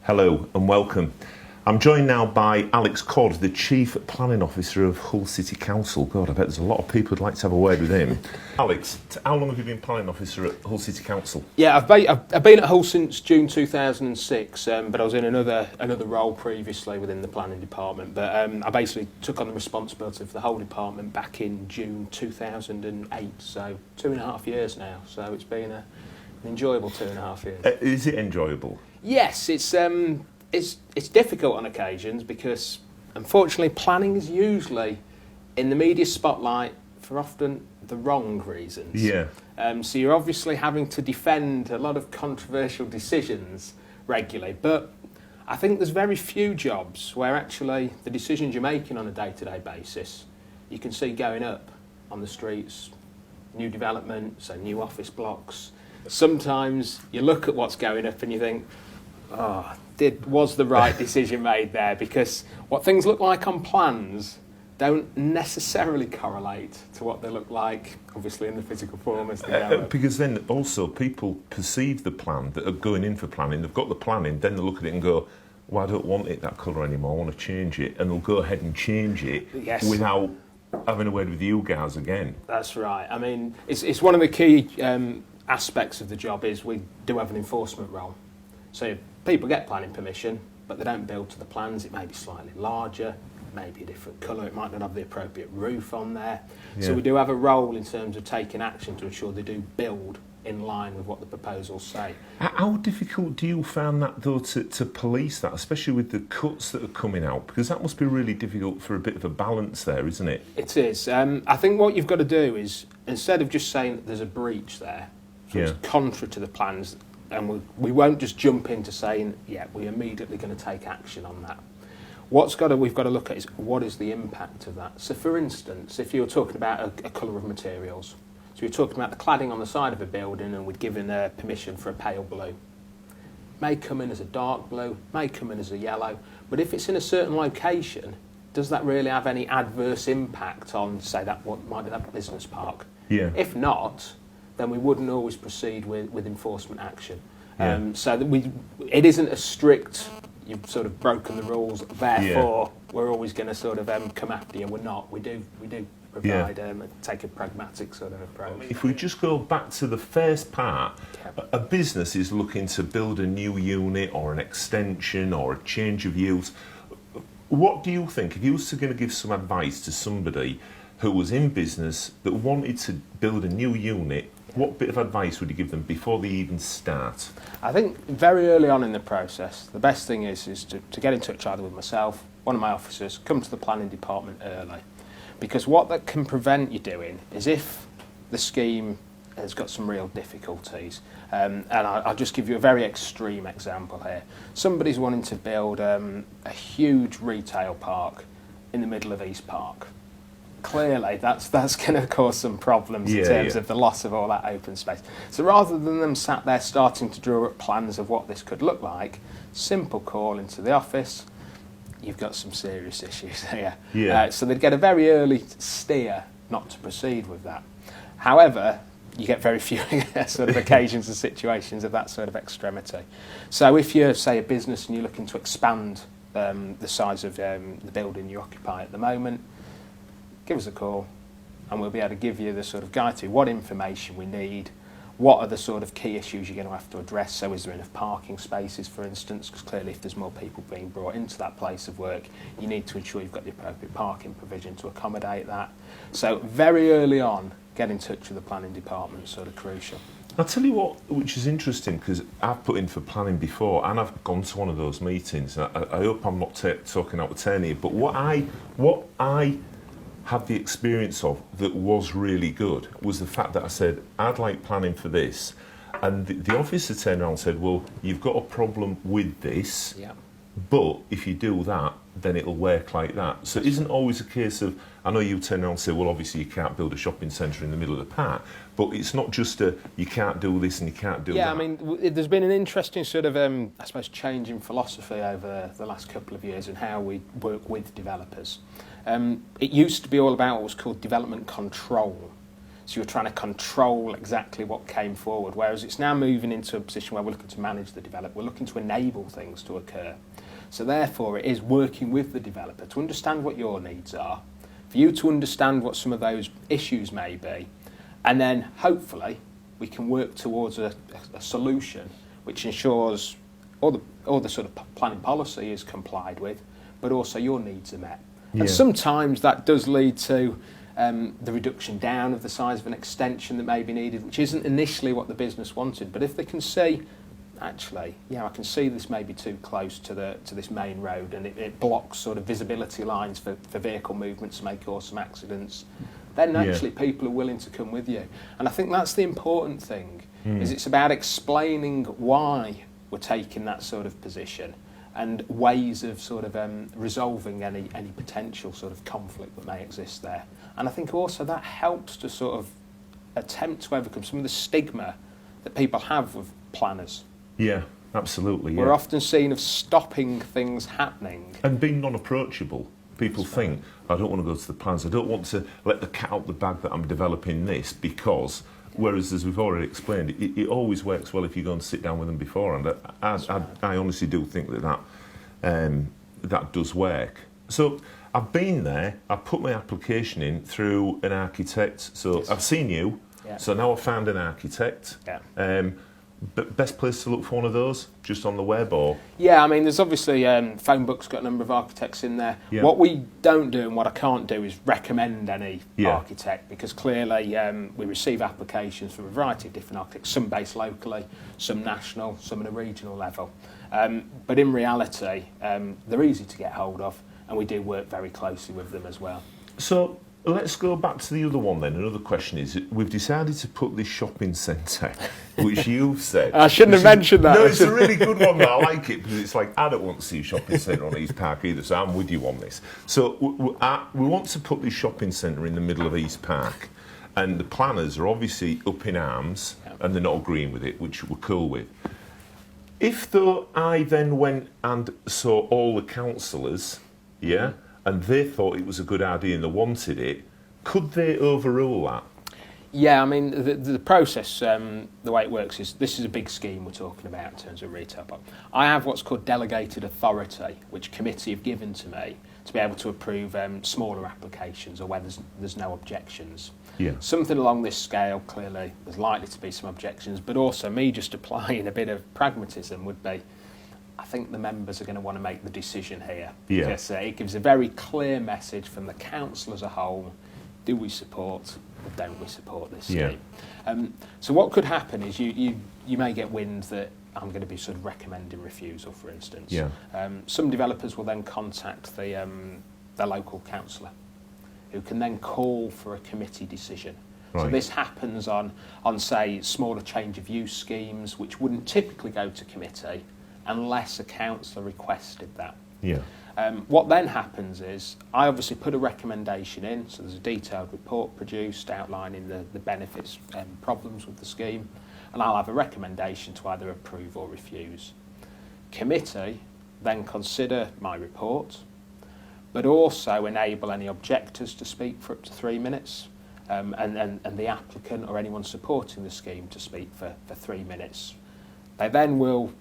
Hello and welcome. I'm joined now by Alex Codd, the Chief Planning Officer of Hull City Council. God, I bet there's a lot of people who'd like to have a word with him. Alex, how long have you been Planning Officer at Hull City Council? Yeah, I've been at Hull since June 2006, but I was in another role previously within the planning department. But I basically took on the responsibility for the whole department back in June 2008, so 2.5 years now. So it's been an enjoyable 2.5 years. Is it enjoyable? Yes, it's difficult on occasions because, unfortunately, planning is usually in the media spotlight for often the wrong reasons. Yeah. So you're obviously having to defend a lot of controversial decisions regularly. But I think there's very few jobs where actually the decisions you're making on a day-to-day basis, you can see going up on the streets, new development, so new office blocks. Sometimes you look at what's going up and you think, was the right decision made there? Because what things look like on plans don't necessarily correlate to what they look like, obviously, in the physical form as they go. Because then also people perceive the plan that are going in for planning. They've got the planning, then they look at it and go, well, I don't want it that colour anymore, I want to change it. And they'll go ahead and change it without having a word with you guys again. That's right. I mean, it's one of the key aspects of the job is we do have an enforcement role. So people get planning permission, but they don't build to the plans. It may be slightly larger, maybe a different colour, it might not have the appropriate roof on there. Yeah. So we do have a role in terms of taking action to ensure they do build in line with what the proposals say. How difficult do you find that, though, to police that, especially with the cuts that are coming out? Because that must be really difficult for a bit of a balance there, isn't it? It is. I think what you've got to do is, instead of just saying that there's a breach there, so it's contrary to the plans, and we won't just jump into saying, we're immediately going to take action on that. We've got to look at is what is the impact of that. So, for instance, if you're talking about a colour of materials, so you're talking about the cladding on the side of a building and we'd given permission for a pale blue. May come in as a dark blue, may come in as a yellow, but if it's in a certain location, does that really have any adverse impact on, say, what might be that business park? Yeah. If not, then we wouldn't always proceed with enforcement action. Yeah. So that it isn't a strict, you've sort of broken the rules, therefore we're always going to sort of come after you. We're not. We do provide take a pragmatic sort of approach. If we just go back to the first part, a business is looking to build a new unit or an extension or a change of use. What do you think, if you was going to give some advice to somebody who was in business that wanted to build a new unit, what bit of advice would you give them before they even start? I think very early on in the process, the best thing is to get in touch either with myself, one of my officers, come to the planning department early. Because what that can prevent you doing is if the scheme has got some real difficulties, and I'll just give you a very extreme example here. Somebody's wanting to build a huge retail park in the middle of East Park. Clearly, that's going to cause some problems in terms of the loss of all that open space. So rather than them sat there starting to draw up plans of what this could look like, simple call into the office, you've got some serious issues here. Yeah. So they'd get a very early steer not to proceed with that. However, you get very few sort of occasions and situations of that sort of extremity. So if you're, say, a business and you're looking to expand the size of the building you occupy at the moment, give us a call and we'll be able to give you the sort of guide to what information we need, what are the sort of key issues you're going to have to address. So is there enough parking spaces, for instance, because clearly if there's more people being brought into that place of work, you need to ensure you've got the appropriate parking provision to accommodate that. So very early on, get in touch with the planning department is sort of crucial. I'll tell you what, which is interesting, because I've put in for planning before and I've gone to one of those meetings. I hope I'm not talking out of turn here, but what I had the experience of that was really good was the fact that I said, I'd like planning for this. And the officer turned around and said, well, you've got a problem with this, but if you do that, then it'll work like that. So it isn't always a case of, I know you turn around and say, well, obviously you can't build a shopping centre in the middle of the park, but it's not just you can't do this and you can't do that. Yeah, I mean, there's been an interesting sort of, I suppose, change in philosophy over the last couple of years and how we work with developers. It used to be all about what was called development control. So you're trying to control exactly what came forward, whereas it's now moving into a position where we're looking to manage the developer, we're looking to enable things to occur. So therefore it is working with the developer to understand what your needs are, for you to understand what some of those issues may be, and then hopefully we can work towards a solution which ensures all the sort of planning policy is complied with, but also your needs are met. Yeah. And sometimes that does lead to the reduction down of the size of an extension that may be needed, which isn't initially what the business wanted. But if they can see, actually, I can see this may be too close to this main road, and it blocks sort of visibility lines for vehicle movements, may cause some accidents, then actually people are willing to come with you. And I think that's the important thing, is it's about explaining why we're taking that sort of position and ways of sort of resolving any potential sort of conflict that may exist there. And I think also that helps to sort of attempt to overcome some of the stigma that people have with planners. Yeah, absolutely. We're often seen of stopping things happening. And being non-approachable. People think, I don't want to go to the plans, I don't want to let the cat out the bag that I'm developing this, because, whereas as we've already explained, it always works well if you go and sit down with them before, and I honestly do think that does work. So I've been there, I've put my application in through an architect, so I've seen you, so now I've found an architect. But best place to look for one of those, just on the web, or? Yeah, I mean, there's obviously phone book's got a number of architects in there. Yeah. What we don't do and what I can't do is recommend any architect, because clearly we receive applications from a variety of different architects, some based locally, some national, some at a regional level. But in reality, they're easy to get hold of, and we do work very closely with them as well. So let's go back to the other one then. Another question is, we've decided to put this shopping centre, which you've said... I shouldn't have mentioned that. No, it's a really good one. I like it, because it's like, I don't want to see a shopping centre on East Park either, so I'm with you on this. So we want to put this shopping centre in the middle of East Park, and the planners are obviously up in arms, and they're not agreeing with it, which we're cool with. If, though, I then went and saw all the councillors, and they thought it was a good idea and they wanted it, could they overrule that? Yeah, I mean, the process, the way it works is, this is a big scheme we're talking about in terms of retail park. I have what's called delegated authority, which committee have given to me to be able to approve smaller applications or where there's no objections. Yeah. Something along this scale, clearly, there's likely to be some objections, but also me just applying a bit of pragmatism would be, I think the members are going to want to make the decision here. Yeah. Because it gives a very clear message from the council as a whole. Do we support or don't we support this scheme? So what could happen is you may get wind that I'm going to be sort of recommending refusal, for instance. Yeah. Some developers will then contact the local councillor, who can then call for a committee decision. Right. So this happens on say, smaller change of use schemes, which wouldn't typically go to committee unless a councillor requested that. Yeah. What then happens is, I obviously put a recommendation in, so there's a detailed report produced outlining the benefits and problems with the scheme, and I'll have a recommendation to either approve or refuse. Committee then consider my report, but also enable any objectors to speak for up to 3 minutes, and the applicant or anyone supporting the scheme to speak for 3 minutes. They then will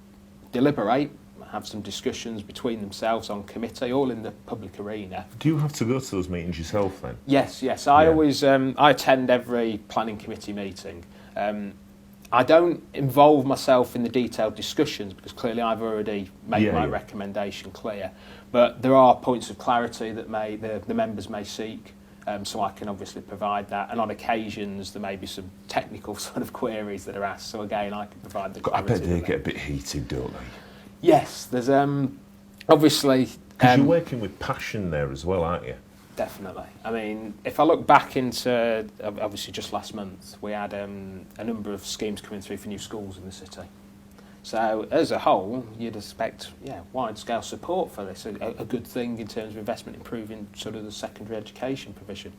deliberate, have some discussions between themselves on committee, all in the public arena. Do you have to go to those meetings yourself then? Yes. I always I attend every planning committee meeting. I don't involve myself in the detailed discussions because clearly I've already made my recommendation clear. But there are points of clarity that the members may seek, so I can obviously provide that. And on occasions there may be some technical sort of queries that are asked. So again, I can provide the clarity. I bet they get a bit heated, don't they? Yes, there's obviously... Because you're working with passion there as well, aren't you? Definitely. I mean, if I look back into, obviously just last month, we had a number of schemes coming through for new schools in the city. So as a whole, you'd expect wide-scale support for this, a good thing in terms of investment improving sort of the secondary education provision.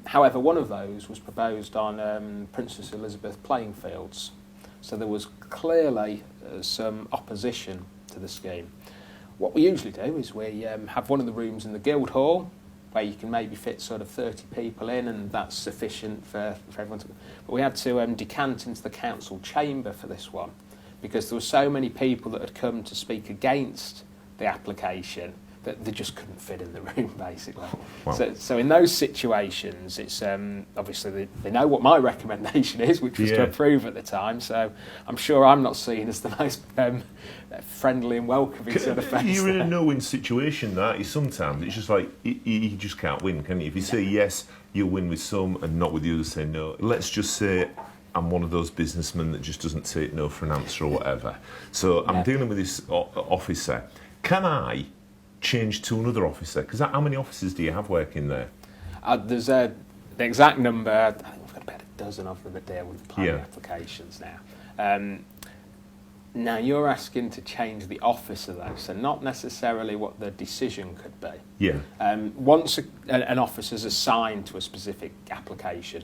However, one of those was proposed on Princess Elizabeth playing fields. So there was clearly some opposition to the scheme. What we usually do is we have one of the rooms in the Guildhall where you can maybe fit sort of 30 people in, and that's sufficient for everyone to... But we had to decant into the council chamber for this one, because there were so many people that had come to speak against the application that they just couldn't fit in the room, basically. Wow. So in those situations, it's obviously they know what my recommendation is, which was to approve at the time. So I'm sure I'm not seen as the most friendly and welcoming sort of face. You're in a no-win situation, that is. Sometimes it's just like you just can't win, can you? If you say yes, you'll win with some, and not with the others say no. Let's just say I'm one of those businessmen that just doesn't take no for an answer or whatever. So I'm dealing with this officer. Can I change to another officer? Because how many officers do you have working there? There's the exact number. I think we've got about a dozen of them that deal with planning applications now. Now you're asking to change the officer though, so not necessarily what the decision could be. Yeah. Once an officer's assigned to a specific application,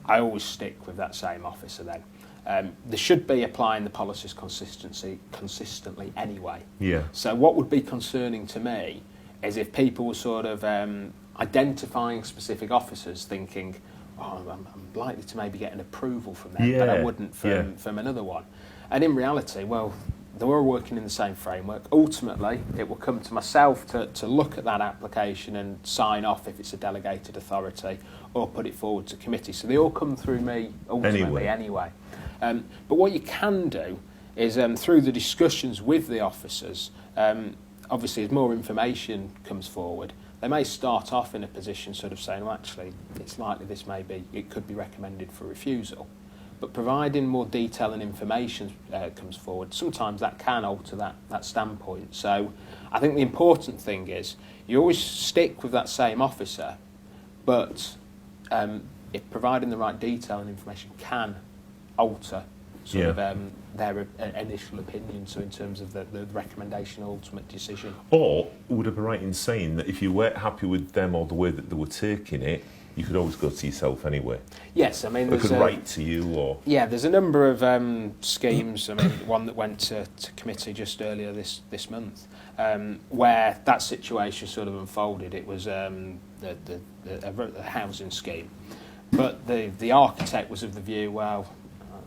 I always stick with that same officer then. They should be applying the policies consistently anyway. Yeah. So what would be concerning to me is if people were sort of identifying specific officers thinking, oh, I'm likely to maybe get an approval from them, but I wouldn't from another one. And in reality, well, they were working in the same framework. Ultimately, it will come to myself to look at that application and sign off if it's a delegated authority or put it forward to committee. So they all come through me ultimately anyway. But what you can do is through the discussions with the officers, obviously as more information comes forward, they may start off in a position sort of saying, well, actually, it's likely it could be recommended for refusal. But providing more detail and information comes forward, sometimes that can alter that standpoint. So I think the important thing is you always stick with that same officer, but if providing the right detail and information can alter sort of their initial opinion, so in terms of the recommendation or ultimate decision. Or would I be right in saying that if you weren't happy with them or the way that they were taking it, you could always go to yourself anyway? Yes, I mean... They could write to you or... Yeah, there's a number of schemes. I mean, one that went to committee just earlier this month, where that situation sort of unfolded. It was a housing scheme. But the architect was of the view, well,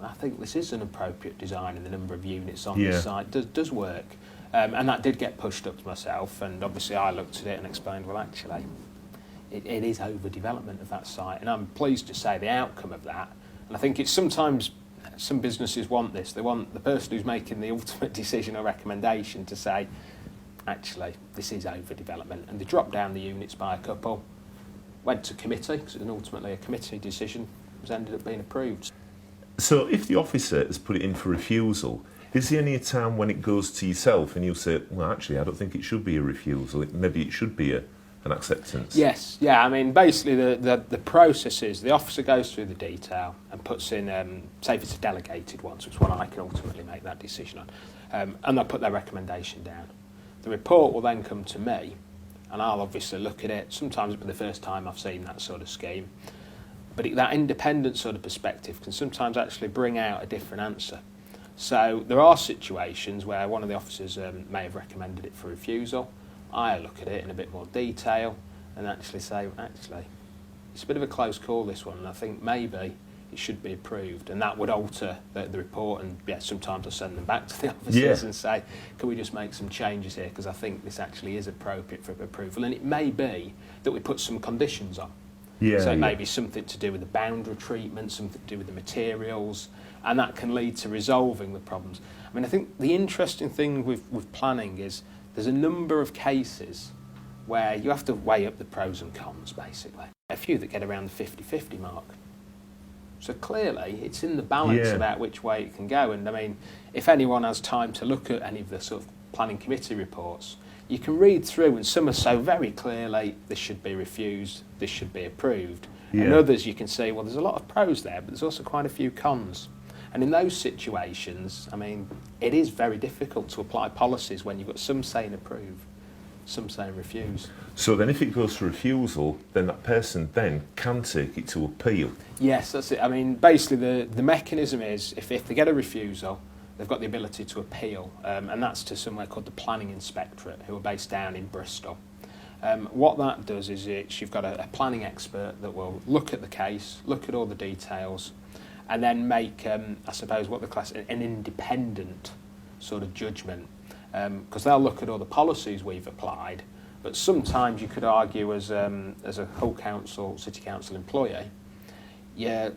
I think this is an appropriate design and the number of units on this site does work. And that did get pushed up to myself, and obviously I looked at it and explained, well, actually, it is overdevelopment of that site, and I'm pleased to say the outcome of that. And I think it's sometimes some businesses want this. They want the person who's making the ultimate decision or recommendation to say, actually, this is overdevelopment, and they drop down the units by a couple, went to committee, because it was ultimately a committee decision, was ended up being approved. So if the officer has put it in for refusal, is there any time when it goes to yourself and you'll say, well, actually, I don't think it should be a refusal, maybe it should be an acceptance? Yes, yeah, I mean, basically the process is the officer goes through the detail and puts in, say if it's a delegated one, so it's one I can ultimately make that decision on, and they'll put their recommendation down. The report will then come to me, and I'll obviously look at it. Sometimes it'll be the first time I've seen that sort of scheme, but that independent sort of perspective can sometimes actually bring out a different answer. So there are situations where one of the officers may have recommended it for refusal. I look at it in a bit more detail and actually say, actually, it's a bit of a close call, this one, and I think maybe it should be approved, and that would alter the report. And sometimes I send them back to the officers and say, can we just make some changes here, because I think this actually is appropriate for approval. And it may be that we put some conditions on. So it may be something to do with the boundary treatment, something to do with the materials, and that can lead to resolving the problems. I mean, I think the interesting thing with planning is there's a number of cases where you have to weigh up the pros and cons, basically. A few that get around the 50-50 mark. So clearly, it's in the balance about which way it can go. And I mean, if anyone has time to look at any of the sort of planning committee reports, you can read through, and some are so very clearly, this should be refused, this should be approved. And others you can see, well, there's a lot of pros there, but there's also quite a few cons. And in those situations, I mean, it is very difficult to apply policies when you've got some saying approve, some saying refuse. So then if it goes to refusal, then that person then can take it to appeal? Yes, that's it. I mean, basically the mechanism is, if they get a refusal, they've got the ability to appeal, and that's to somewhere called the Planning Inspectorate, who are based down in Bristol. What that does is you've got a planning expert that will look at the case, look at all the details, and then make, I suppose, what the class an independent sort of judgment, because they'll look at all the policies we've applied. But sometimes you could argue as a Hull Council, City Council employee, you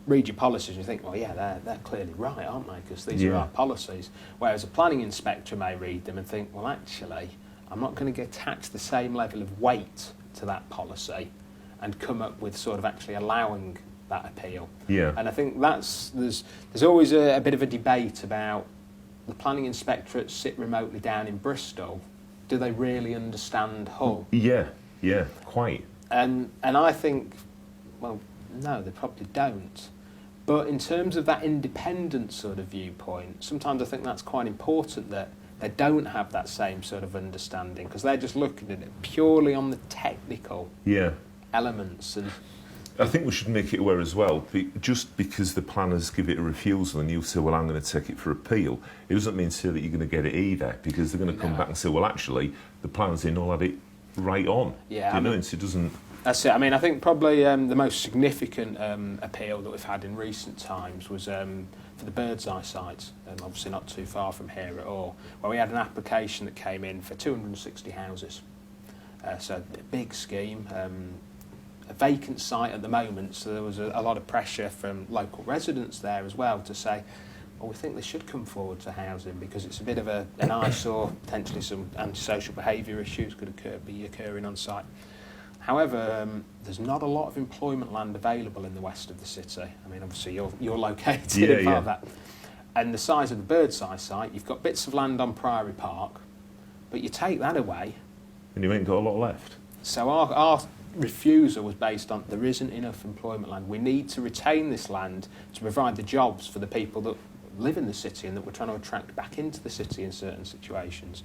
read your policies and you think, well, yeah, they're clearly right, aren't they? Because these are our policies. Whereas a planning inspector may read them and think, well, actually, I'm not going to attach the same level of weight to that policy and come up with sort of actually allowing that appeal. Yeah. And I think there's always a bit of a debate about the planning inspectorates sit remotely down in Bristol. Do they really understand Hull? Yeah, quite. And I think, well, no, they probably don't. But in terms of that independent sort of viewpoint, sometimes I think that's quite important that they don't have that same sort of understanding, because they're just looking at it purely on the technical elements. And I think we should make it aware as well, just because the planners give it a refusal and you say, well, I'm going to take it for appeal, it doesn't mean to say that you're going to get it either, because they're going to come back and say, well, actually, the planners in all had it right on. Yeah, so it doesn't... That's it. I mean, I think probably the most significant appeal that we've had in recent times was for the Birdseye site, and obviously not too far from here at all, where we had an application that came in for 260 houses. So a big scheme, a vacant site at the moment, so there was a lot of pressure from local residents there as well to say, well, we think they should come forward to housing because it's a bit of an eyesore, potentially some antisocial behaviour issues could be occurring on site. However, there's not a lot of employment land available in the west of the city. I mean, obviously you're located in part of that. And the size of the Birdseye site, you've got bits of land on Priory Park, but you take that away, and you ain't got a lot left. So our refusal was based on there isn't enough employment land. We need to retain this land to provide the jobs for the people that live in the city and that we're trying to attract back into the city in certain situations.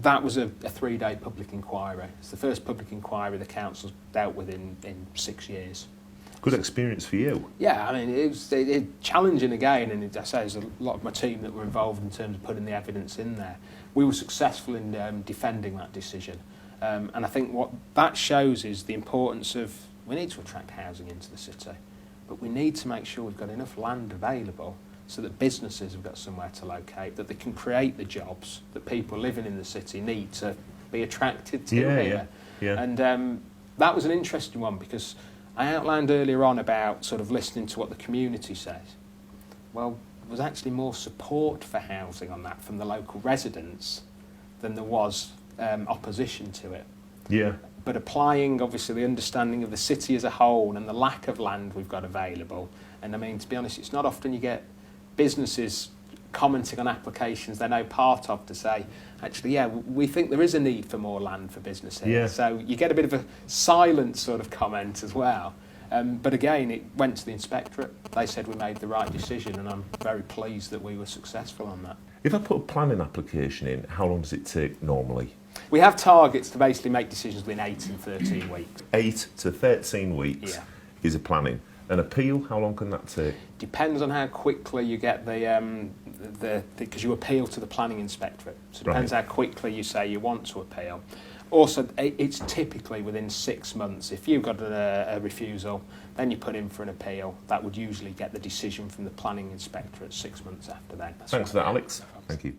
That was a 3-day public inquiry. It's the first public inquiry the council's dealt with in 6 years. Good experience for you. Yeah, I mean, it was challenging again, and I say there's a lot of my team that were involved in terms of putting the evidence in there. We were successful in defending that decision. And I think what that shows is the importance of, we need to attract housing into the city, but we need to make sure we've got enough land available so that businesses have got somewhere to locate, that they can create the jobs that people living in the city need to be attracted to here. Yeah. And that was an interesting one, because I outlined earlier on about sort of listening to what the community says. Well, there was actually more support for housing on that from the local residents than there was opposition to it. Yeah. But applying, obviously, the understanding of the city as a whole and the lack of land we've got available. And I mean, to be honest, it's not often you get businesses commenting on applications they're now part of to say, actually, yeah, we think there is a need for more land for business here. Yeah. So you get a bit of a silent sort of comment as well. But again, it went to the inspectorate. They said we made the right decision, and I'm very pleased that we were successful on that. If I put a planning application in, how long does it take normally? We have targets to basically make decisions within 8 and 13 weeks. 8 to 13 weeks is a planning. An appeal, how long can that take? Depends on how quickly you get because you appeal to the planning inspectorate. So it depends how quickly you say you want to appeal. Also, it's typically within 6 months. If you've got a refusal, then you put in for an appeal. That would usually get the decision from the planning inspectorate 6 months after then. Thanks for that, Alex. Thank you.